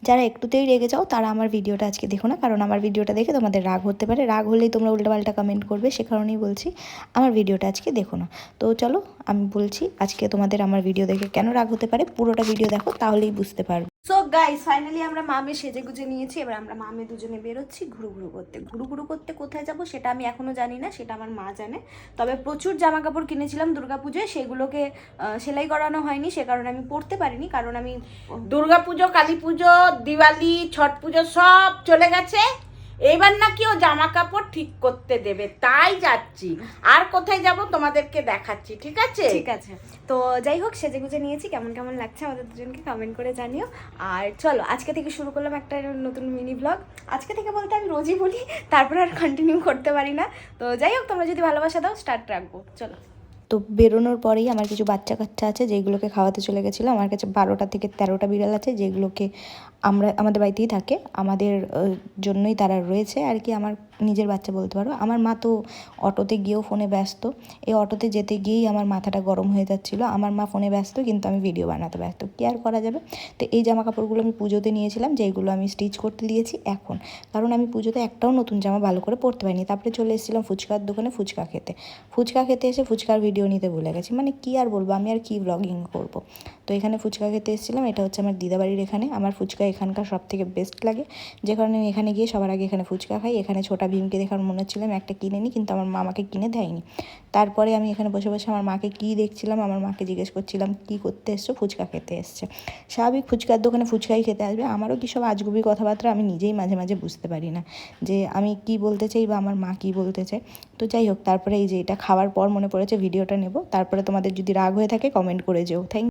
যারা একটুতেই রেগে যাও তারা আমার ভিডিওটা আজকে দেখো না, কারণ আমার ভিডিওটা দেখে তোমাদের রাগ হতে পারে, রাগ হলেই তোমরা উল্টোপাল্টা কমেন্ট করবে, সে কারণেই বলছি আমার ভিডিওটা আজকে দেখো না। তো চলো আমি বলছি আজকে তোমাদের আমার ভিডিও দেখে কেন রাগ হতে পারে, পুরোটা ভিডিও দেখো তাহলেই বুঝতে পারবে। সো গাইস ফাইনালি আমরা মামে সেজে গুজে নিয়েছি, এবার আমরা মামে দুজনে বেরোচ্ছি ঘুরু ঘুরু করতে কোথায় যাব সেটা আমি এখনো জানি না, সেটা আমার মা জানে। তবে প্রচুর জামা কাপড় কিনেছিলাম দুর্গাপুজোয়, সেগুলোকে সেলাই করানো হয়নি, সে কারণে আমি পরতে পারিনি, কারণ আমি দুর্গাপুজো, কালী পুজো, দিওয়ালি, ছট পুজো সব চলে গেছে। এবার নাকি ও জামা কাপড় ঠিক করতে দেবে, তাই যাচ্ছি। আর কোথায় যাব তোমাদেরকে দেখাচ্ছি, ঠিক আছে? ঠিক আছে। তো যাই হোক সেজে গুজে নিয়েছি, কেমন কেমন লাগছে আমাদের দুজনকে কমেন্ট করে জানিও। আর চলো আজকে থেকে শুরু করলাম একটা নতুন মিনি ব্লগ। আজকে থেকে বলতে আমি রোজই বলি, তারপর আর কন্টিনিউ করতে পারি না। তো যাই হোক তোমরা যদি ভালোবাসা দাও স্টার্ট রাখবো, চলো। তো বেরোনোর পরেই আমার কিছু বাচ্চা কাচ্চা আছে যেগুলোকে খাওয়াতে চলে গেছিলো। আমার কাছে 12টা থেকে 13টা বিড়াল আছে, যেগুলোকে আমাদের বাড়িতেই থাকে, আমাদের জন্যই তারা রয়েছে আর কি, আমার নিজের বাচ্চা বলতে পারো। আমার মা তো অটোতে গিয়েও ফোনে ব্যস্ত, এই অটোতে যেতে গিয়েই আমার মাথাটা গরম হয়ে যাচ্ছিলো। আমার মা ফোনে ব্যস্ত কিন্তু আমি ভিডিও বানাতে ব্যস্ত, কী আর করা যাবে। তো এই জামা কাপড়গুলো আমি পুজোতে নিয়েছিলাম, যেগুলো আমি স্টিচ করতে দিয়েছি এখন, কারণ আমি পুজোতে একটাও নতুন জামা ভালো করে পরতে পারিনি। তারপরে চলে এসেছিলাম ফুচকার দোকানে ফুচকা খেতে এসে ফুচকার ভিডিও নিতে ভুলে গেছি। মানে কী আর বলবো, আমি আর কি ব্লগিং করব। তো এখানে ফুচকা খেতে এসেছিলাম, এটা হচ্ছে আমার দিদাবাড়ির এখানে। আমার ফুচকা এখানকার সব থেকে বেস্ট লাগে, যে কারণে আমি এখানে গিয়ে সবার আগে এখানে ফুচকা খাই। এখানে ছোটা ভীমকে দেখার মনে হচ্ছিলাম একটা কিনে নিই, কিন্তু আমার মা আমাকে কিনে দেয়নি। তারপরে আমি এখানে বসে বসে আমার মাকে কী দেখছিলাম, আমার মাকে জিজ্ঞেস করছিলাম কী করতে এসছো, ফুচকা খেতে এসছে। স্বাভাবিক ফুচকার দোকানে ফুচকাই খেতে আসবে, আমারও কী সব আজগুবি কথাবার্তা আমি নিজেই মাঝে মাঝে বুঝতে পারি না যে আমি কী বলতে চাই বা আমার মা কী বলতে চায়। তো যাই হোক তারপরে এই যে এটা খাওয়ার পর মনে পড়েছে ভিডিওটা নেব, তারপরে তোমাদের যদি রাগ হয়ে থাকে কমেন্ট করে যেও। থ্যাংক